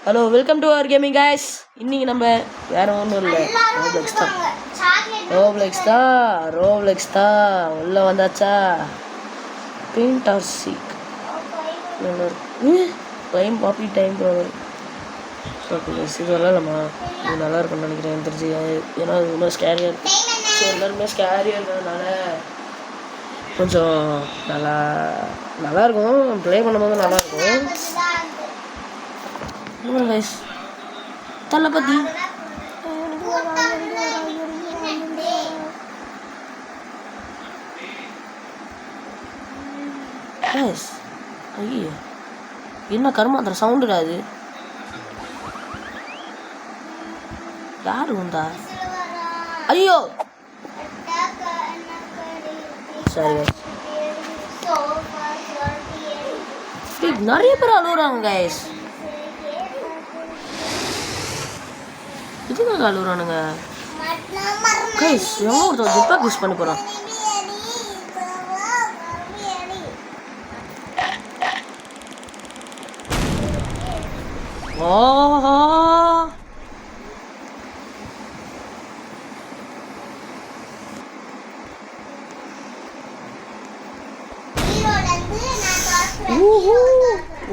Hello welcome to our gaming guys. இன்னைக்கு நம்ம வேற ஒன்றும் இல்லை, ரோப்ளெக்ஸ் தான் உள்ள வந்தாச்சா. Paint or seek time poppy time ப்ரோவர். ஸோ இது வரலாமா, இது நல்லா இருக்கும்னு நினைக்கிறேன் எனக்கு தெரிஞ்சு. ஏன்னா அது ரொம்ப ஸ்கேரியாக இருக்கு. ஸோ எல்லாருமே ஸ்கேரியாக இருக்கிறதுனால கொஞ்சம் நல்லாயிருக்கும், ப்ளே பண்ணும்போது நல்லாயிருக்கும். கைஸ் தளபதி கைஸ், ஐயோ என்ன கருமாந்திர சவுண்டுடா அது. யாரு வந்தா? ஐயோ சரி நிறைய பேர் அழுகுறாங்க கைஸ். இதுக்காக அழுகுறானுங்க கைஸ். எவ்வளோ ஒருத்தர் ஜெட்பேக் யூஸ் பண்ணி போகிறான்.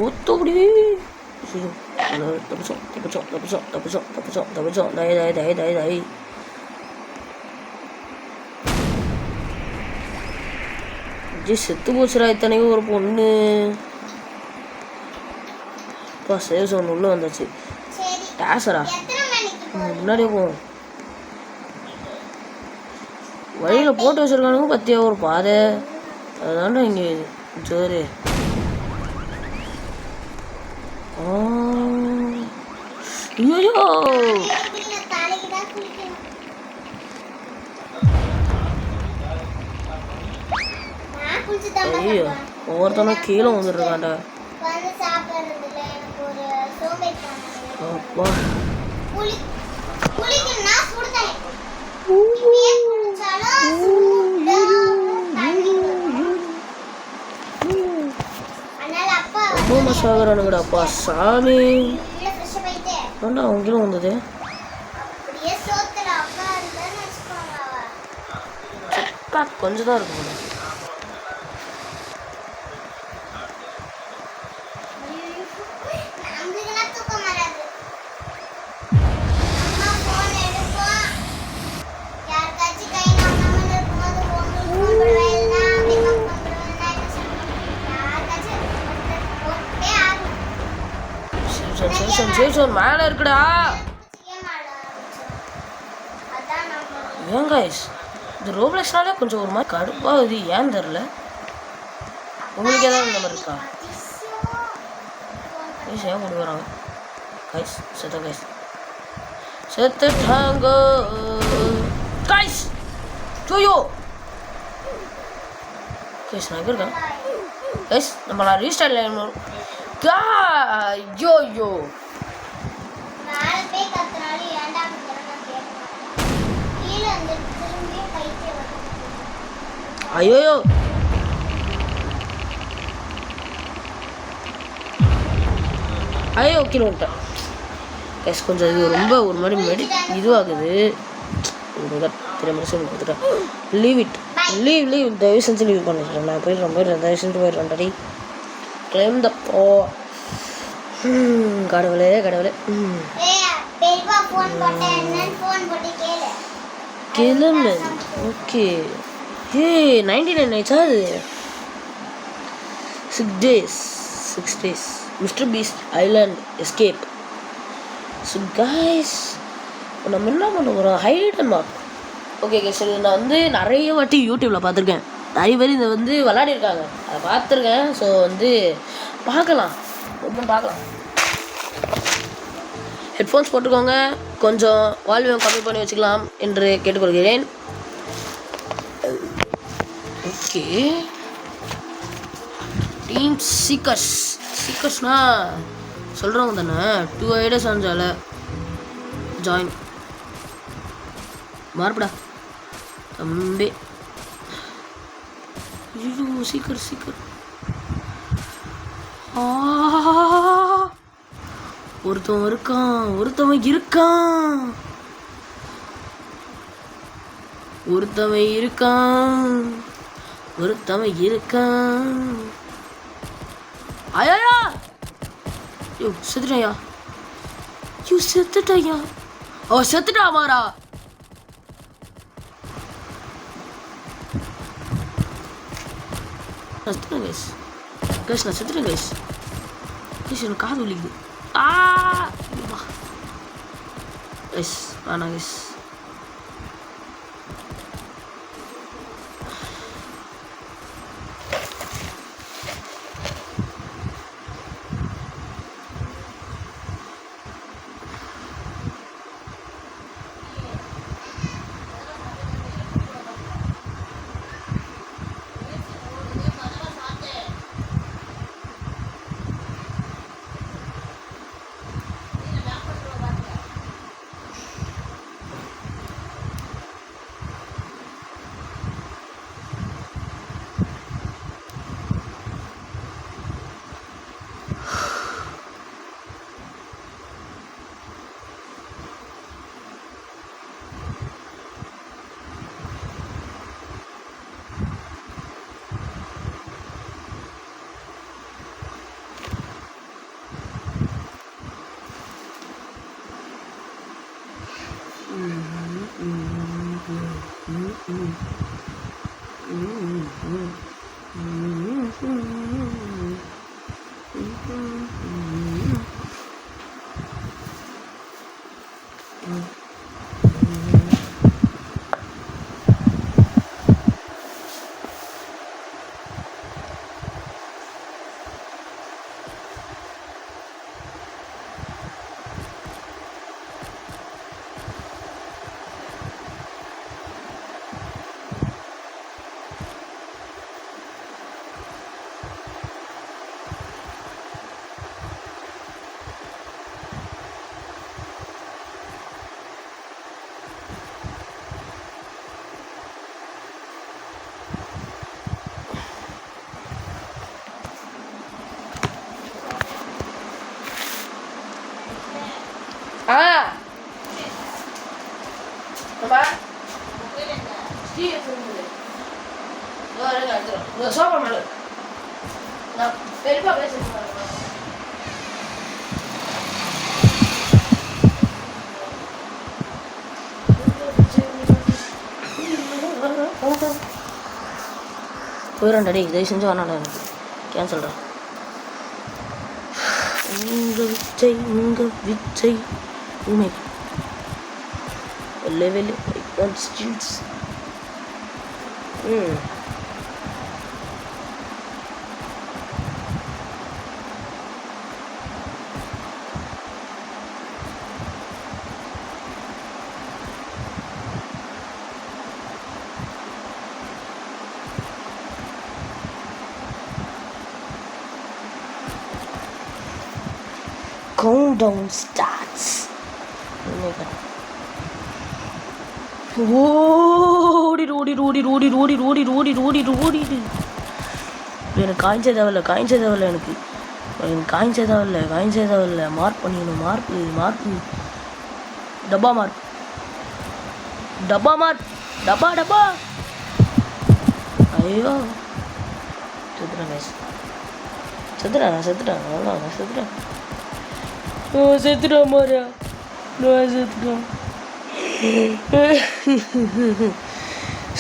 ஒத்தபடி செத்து போச்சுரா இத்தனைக்கும் ஒரு பொண்ணு. சேவ் சவுண்ட் உள்ள வந்தாச்சு. டேசரா முன்னாடியே போவோம். வழியில் போட்டு வச்சிருக்கானுங்க பத்தியா ஒரு பாதை. அதுதான்டா இங்கே ஜோரு. ஐயோ ஐயோ ஒவ்வொருத்தனும் கீழே வந்துடுறான்டா. அப்பா ரொம்ப மசாகரானுங்கடாப்பா சாமி. ஏன்டா அவங்களும் வந்தது. கொஞ்சம் தான் இருக்கும். மேலே இருக்குடா. ஏன் கைஸ் இந்த ரோப்ளெக்ஸ்னாலே கொஞ்சம் ஒரு மாதிரி கடுப்பாகுது, ஏன் தெரில. உங்களுக்கு ஏதாவது இந்த மாதிரி இருக்கா கைஸ்? ஏன் கொண்டு வராங்க கைஸ்? செத்துட்டாங்க கைஸ். ஜோயோ கைஸ் நான் எங்கே இருக்கேன் கைஸ்? நம்ம நான் ரீஸ்டார்ட் லைன் ஐயோ ஐயோ ஐயோ கீழே விட்டேன் கைஸ். கொஞ்சம் இது ரொம்ப ஒரு மாதிரி இதுவாகுது. தெரியாம கொடுத்துட்டேன். லீவ் தயவு செஞ்சு லீவ் பண்ணிக்கிறேன். நான் போயிடுறேன் தயவு செஞ்சு போயிடுறேன்டாடி. கிளைம் த போ. கடவுளே கிளம்பு. ஓகே ஹே 99 ஆயிடுச்சா அது. 6 days Mister Beast island escape. So guys நம்ம என்ன பண்ண போகிறோம்? Hide and mark. Okay guys, நான் வந்து நிறைய வாட்டி யூடியூப்பில் பார்த்துருக்கேன். நிறைய பேர் இதை வந்து விளையாடிருக்காங்க, அதை பார்த்துருக்கேன். ஸோ வந்து பார்க்கலாம். ஹெட்ஃபோன்ஸ் போட்டுக்கோங்க, கொஞ்சம் வால்யூம் கம்மி பண்ணி வச்சுக்கலாம் என்று கேட்டுக்கொள்கிறேன். ஓகே டீம் சீக்கர்ஸ்னா சொல்கிறவங்க தானே. 2 ஐடியாஸ் அஞ்சால ஜாயின் மாறுபடா தம்பி. ஐயோ சீக்கர் ஒருத்தவன் இருக்கான், ஒருத்தவன் இருக்கான், ஒருத்தவன் இருக்கான், ஒருத்தவன் இருக்கான். ஐயா யோ செத்துட்டாயா, யோ செத்துட்டாயா, அவ செத்துட்டா மாறா. நான் செத்துட்டேன் கைஸ், கைஸ் நான் செத்துட்டேன் கைஸ். கைஸ் எனக்கு காது வலிக்குது. கைஸ் வேணாம் கைஸ். சோப்பா மேல பெரியப்பா பேசுறேன். போயிடா டேய், தயவு செஞ்சு வேணாம், எனக்கு கேன்சல்டா. உங்க விச்சை உண்மை லெவல் ஸ்டில்ஸ். Countdown starts. ஓடிடு. எனக்கு காய்ச்ச தேவையில்ல எனக்கு காய்ச்ச தேவையில்ல. மார்க் பண்ணிக்கணும், மார்க்கு டப்பா மார்க். ஐயோ செத்துட்டேன் மாரியா, செத்துட்டேன்.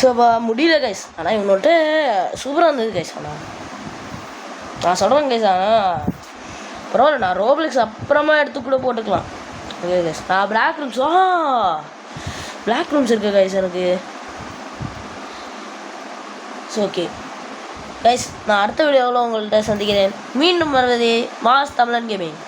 ஸோப்பா முடியல கைஸ். ஆனால் இவனோட்ட சூப்பராக இருந்தது கைஸ். ஆனால் நான் சொல்கிறேன் கைஸ், ஆனால் பரவாயில்ல, நான் ரோப்ளெக்ஸ் அப்புறமா எடுத்து கூட போட்டுக்கலாம். ஓகே கைஸ், நான் பிளாக் ரூம்ஸ் இருக்கு கைஸ் எனக்கு. ஸோ ஓகே கைஸ், நான் அடுத்த வீடியோவில் உங்கள்கிட்ட சந்திக்கிறேன். மீண்டும் வருவது மாஸ் தமிழன் கேமிங்.